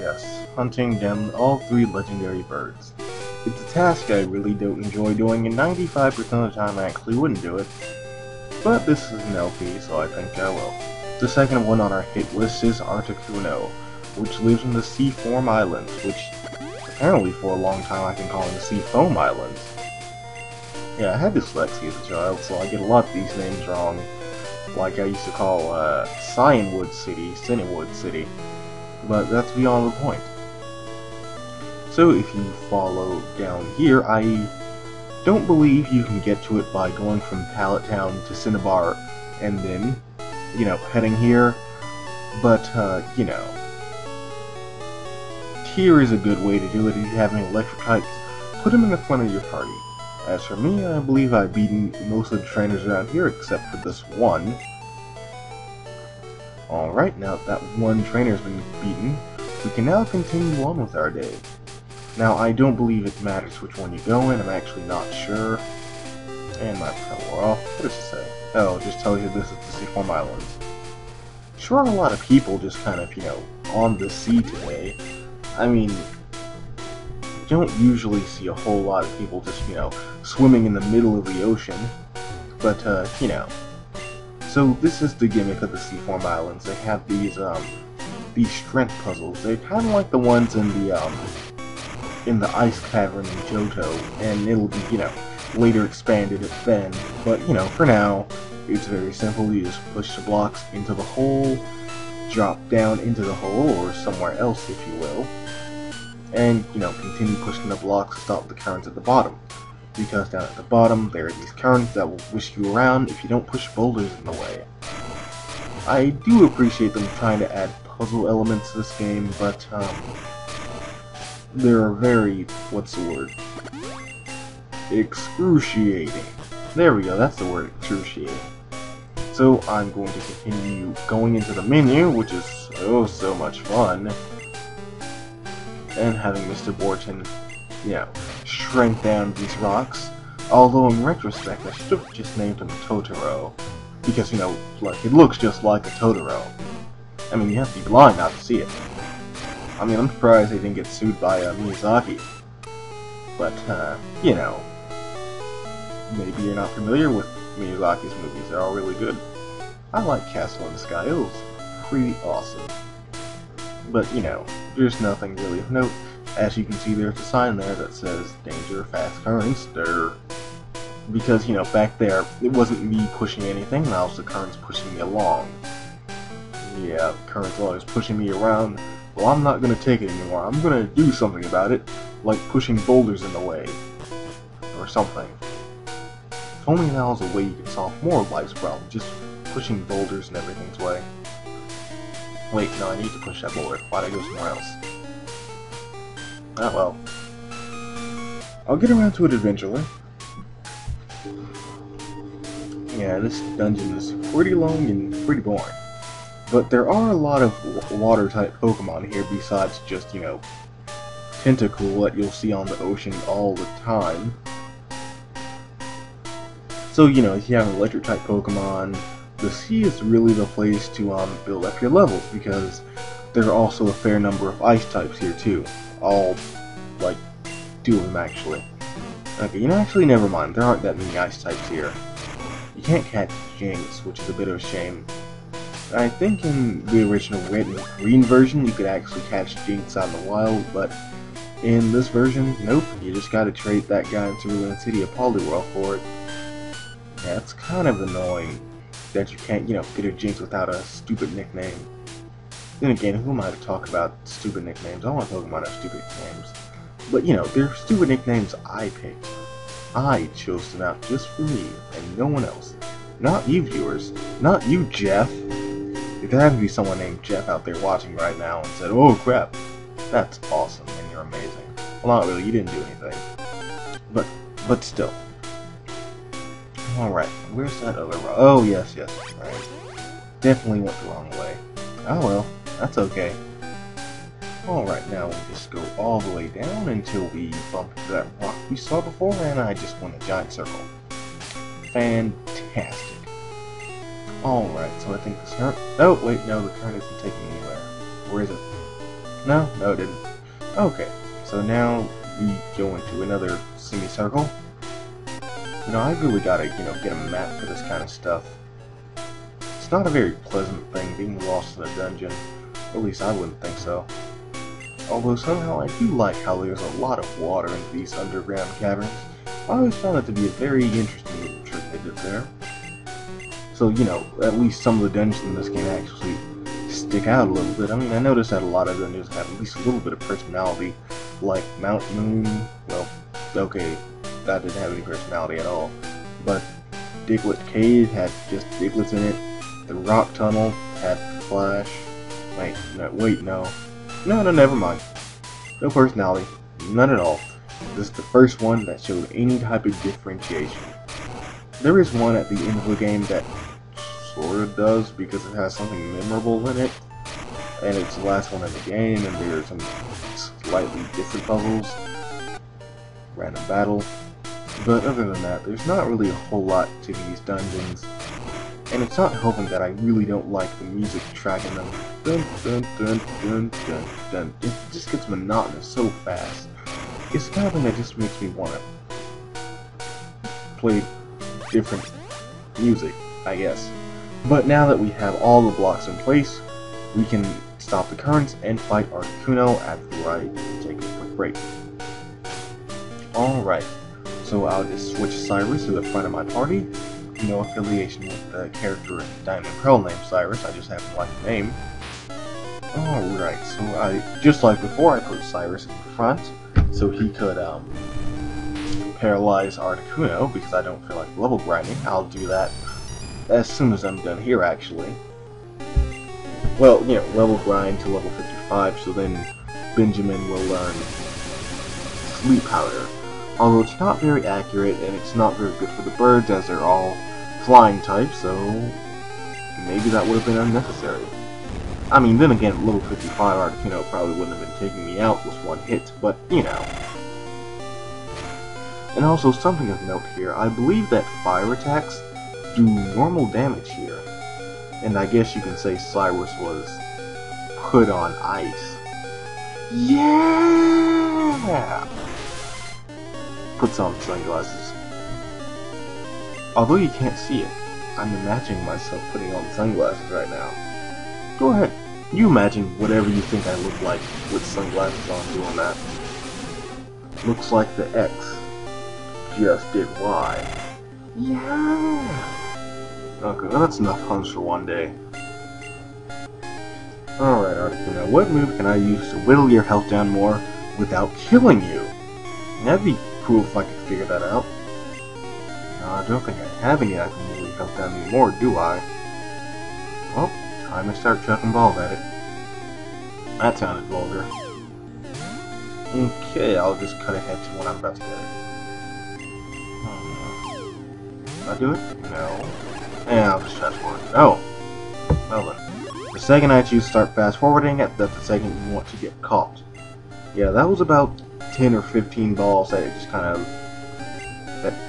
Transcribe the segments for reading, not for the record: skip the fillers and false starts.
yes, hunting down all 3 legendary birds. It's a task I really don't enjoy doing, and 95% of the time I actually wouldn't do it. But this is an LP, so I think I will. The second one on our hit list is Articuno, which lives in the Seaform Islands, which apparently for a long time I've been calling the Seafoam Islands. Yeah, I had dyslexia as a child, so I get a lot of these names wrong. Like I used to call Cyanwood City, Cinnawood City. But that's beyond the point. So if you follow down here, I don't believe you can get to it by going from Pallet Town to Cinnabar and then, heading here. But, here is a good way to do it. If you have any electric types, put them in the front of your party. As for me, I believe I've beaten most of the trainers around here except for this one. Alright, now that one trainer's been beaten, we can now continue on with our day. Now, I don't believe it matters which one you go in, I'm actually not sure. And my propel wore off. What does it say? Oh, it just tells you this is the Seaform Islands. Sure, a lot of people just kind of, on the sea today. I mean, you don't usually see a whole lot of people just, swimming in the middle of the ocean. But, So this is the gimmick of the Seaform Islands. They have these strength puzzles. They're kind of like the ones in the Ice Cavern in Johto, and it'll be, later expanded then. But, for now, it's very simple. You just push the blocks into the hole, drop down into the hole, or somewhere else, if you will, and, continue pushing the blocks to stop the currents at the bottom. Because down at the bottom, there are these currents that will whisk you around if you don't push boulders in the way. I do appreciate them trying to add puzzle elements to this game, but, they're very, what's the word? Excruciating. There we go, that's the word, excruciating. So I'm going to continue going into the menu, which is so much fun, and having Mr. Borton, shrink down these rocks. Although in retrospect, I should have just named him Totoro, because, it looks just like a Totoro. I mean, you have to be blind not to see it. I mean, I'm surprised they didn't get sued by Miyazaki. But, maybe you're not familiar with Miyazaki's movies. They're all really good. I like Castle in the Sky. It was pretty awesome. But, there's nothing really of note. As you can see, there's a sign there that says, danger, fast currents, because, back there, it wasn't me pushing anything, now it's the currents pushing me along. Yeah, the currents always pushing me around. Well, I'm not gonna take it anymore. I'm gonna do something about it, like pushing boulders in the way. Or something. If only now is a way you can solve more of life's problems, just pushing boulders in everything's way. Wait, no, I need to push that boulder. Why'd I go somewhere else? Ah, well. I'll get around to it eventually. Yeah, this dungeon is pretty long and pretty boring. But there are a lot of water-type Pokemon here besides just, Tentacool that you'll see on the ocean all the time. So, if you have an electric-type Pokemon, the sea is really the place to build up your levels, because there are also a fair number of ice types here too. All, 2 of them actually. Okay, actually never mind, there aren't that many ice types here. You can't catch Jinx, which is a bit of a shame. I think in the original red and green version you could actually catch Jinx out in the wild, but in this version, nope, you just gotta trade that guy into Ruin City of Poliwhirl for it. Yeah, it's kind of annoying that you can't, get a Jinx without a stupid nickname. Then again, who am I to talk about stupid nicknames? I want Pokemon to have stupid nicknames. But, they're stupid nicknames I picked. I chose them out just for me, and no one else. Not you, viewers. Not you, Jeff. If there had to be someone named Jeff out there watching right now and said, oh crap, that's awesome, and you're amazing. Well, not really, you didn't do anything. But still. Alright, where's that other road? Oh, yes, right. Definitely went the wrong way. Oh well, that's okay. Alright, now we'll just go all the way down until we bump into that rock we saw before, and I just went a giant circle. Fantastic. Alright, so I think this current... Oh, wait, no, the current isn't taking me anywhere. Where is it? No? No, it didn't. Okay, so now we go into another semicircle. You know, I really gotta, get a map for this kind of stuff. It's not a very pleasant thing being lost in a dungeon. At least I wouldn't think so. Although somehow I do like how there's a lot of water in these underground caverns. I always found it to be a very interesting little trick they did there. So, at least some of the dungeons in this game actually stick out a little bit. I mean, I noticed that a lot of dungeons have at least a little bit of personality, like Mount Moon. Well, okay, that didn't have any personality at all. But Diglett Cave had just Digletts in it. The Rock Tunnel had Flash. No, never mind. No personality. None at all. This is the first one that showed any type of differentiation. There is one at the end of the game that sort of does because it has something memorable in it. And it's the last one in the game, and there are some slightly different puzzles. Random battle. But other than that, there's not really a whole lot to these dungeons. And it's not helping that I really don't like the music track in them. Dun, dun, dun, dun, dun, dun. It just gets monotonous so fast. It's the kind of thing that just makes me want to play different music, I guess. But now that we have all the blocks in place, we can stop the currents and fight Articuno after I take a quick break. Alright, so I'll just switch Cyrus to the front of my party. No affiliation with the character in Diamond and Pearl named Cyrus, I just happen to like the name. Alright, so just like before, I put Cyrus in the front, so he could paralyze Articuno, because I don't feel like level grinding. I'll do that as soon as I'm done here, actually. Well, level grind to level 55, so then Benjamin will learn Sleep Powder. Although it's not very accurate, and it's not very good for the birds, as they're all flying types, so maybe that would have been unnecessary. I mean, then again, level 55 Articuno probably wouldn't have been taking me out with one hit, but, And also, something of note here, I believe that fire attacks do normal damage here. And I guess you can say Cyrus was put on ice. Yeah! Puts on sunglasses. Although you can't see it, I'm imagining myself putting on sunglasses right now. Go ahead, you imagine whatever you think I look like with sunglasses on doing that. Looks like the X just did Y. Yeah! Okay, well that's enough puns for one day. Alright, Articuno, what move can I use to whittle your health down more without killing you? That'd be cool if I could figure that out. I don't think I have any that can really help down anymore, do I? Well, time to start chucking balls at it. That sounded vulgar. Okay, I'll just cut ahead to when I'm about to get it. Did I do it? No. Yeah, I'll just fast forward. Oh! Well then. The second I choose start fast forwarding, that's the second you want to get caught. Yeah, that was about 10 or 15 balls that it just kind of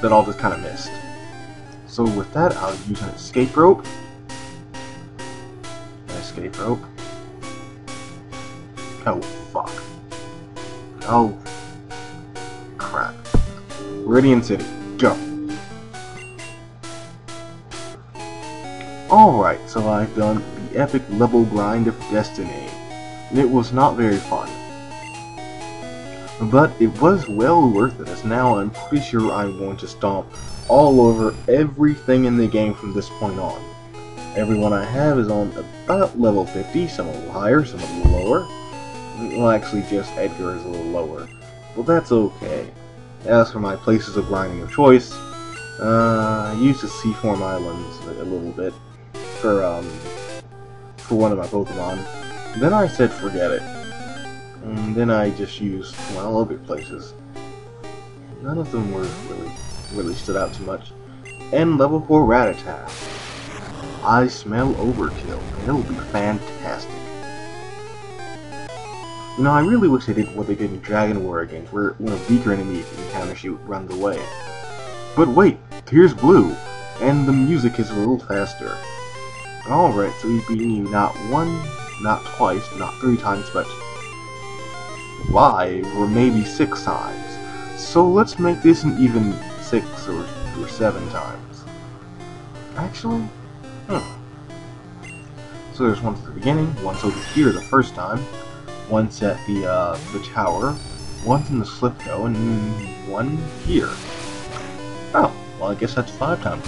that all just kind of missed. So with that, I'll use an escape rope. An escape rope. Oh fuck. Oh crap. Viridian City, go. Alright, so I've done the epic level grind of Destiny. It was not very fun. But it was well worth it, as now I'm pretty sure I'm going to stomp all over everything in the game from this point on. Everyone I have is on about level 50, some a little higher, some a little lower. Well, actually just Edgar is a little lower. Well, that's okay. As for my places of grinding of choice, I used the Seaform Islands a little bit for one of my Pokemon. Then I said forget it. And then I just used, well, other places. None of them were really stood out too much. And level 4 Rattata. I smell overkill, and it'll be fantastic. You know, I really wish they did what they did in Dragon Warrior games, where when a weaker enemy encounters you, it runs away. But wait, here's Blue, and the music is a little faster. Alright, so we've beaten you not one, not twice, not 3 times, but 5 or maybe 6 times. So let's make this an even 6 or 7 times. Actually, so there's once at the beginning, once over here the first time, once at the tower, once in the Slipco, and one here. Oh, well I guess that's 5 times.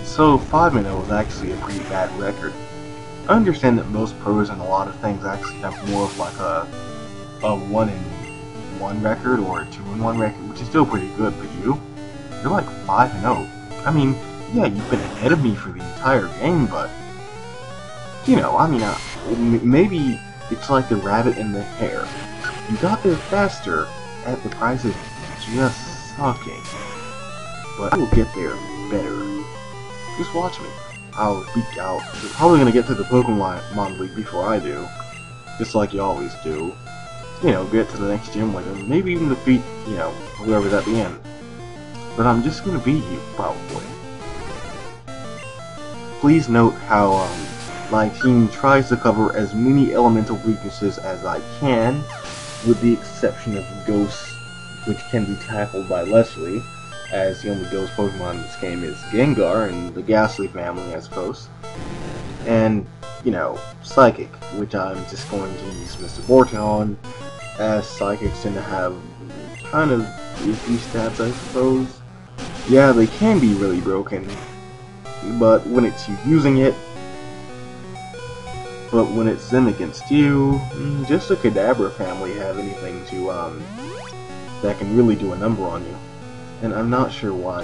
So 5-0 is actually a pretty bad record. I understand that most pros and a lot of things actually have more of like a 1-in-1 record or a 2-in-1 record, which is still pretty good, but you're like 5-0. I mean, yeah, you've been ahead of me for the entire game, but you know, I mean, maybe it's like the rabbit and the hare. You got there faster at the price of just sucking, but I will get there better. Just watch me. I'll beat out. You're probably gonna get to the Pokemon League before I do, just like you always do. You know, get to the next gym with him, maybe even defeat, you know, whoever's at the end. But I'm just gonna beat you, probably. Please note how my team tries to cover as many elemental weaknesses as I can, with the exception of Ghosts, which can be tackled by Leslie, as the only Ghost Pokemon in this game is Gengar and the Ghastly family, I suppose. And, you know, Psychic, which I'm just going to use Mr. Borton on, as Psychics tend to have kind of iffy stats, I suppose. Yeah, they can be really broken, but when it's you using it, but when it's them against you, just the Kadabra family have anything to, that can really do a number on you. And I'm not sure why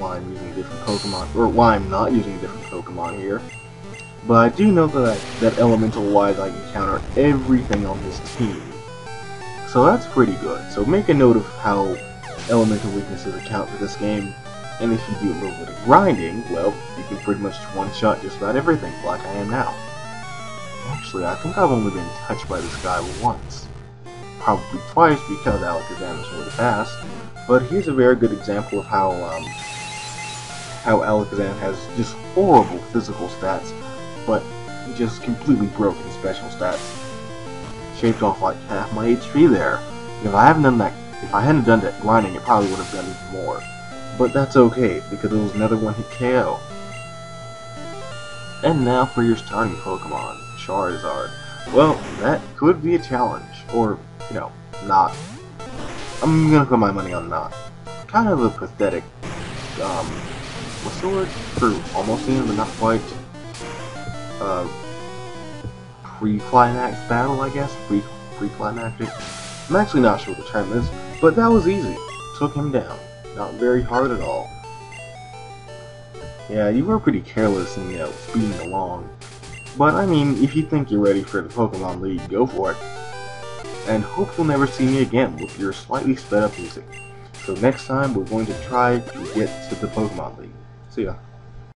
I'm using a different Pokemon, or why I'm not using a different Pokemon here. But I do know that Elemental-wise I can counter everything on his team. So that's pretty good. So make a note of how elemental weaknesses account for this game, and if you do a little bit of grinding, well, you can pretty much one-shot just about everything, like I am now. Actually, I think I've only been touched by this guy once. Probably twice because Alakazam is really fast, but here's a very good example of how Alakazam has just horrible physical stats, but just completely broken special stats. Shaved off like half my HP there. If I hadn't done that grinding, it probably would have done even more. But that's okay, because it was another one-hit KO. And now for your starting Pokemon, Charizard. Well, that could be a challenge, or, you know, not. I'm gonna put my money on not. Kind of a pathetic, what's the word? For almost in, but not quite. Pre-climax battle, I guess? Pre-climactic? I'm actually not sure what the term is, but that was easy. Took him down. Not very hard at all. Yeah, you were pretty careless in, you know, speeding along. But, I mean, if you think you're ready for the Pokemon League, go for it. And hope you'll never see me again with your slightly sped up music. So next time, we're going to try to get to the Pokemon League. See ya.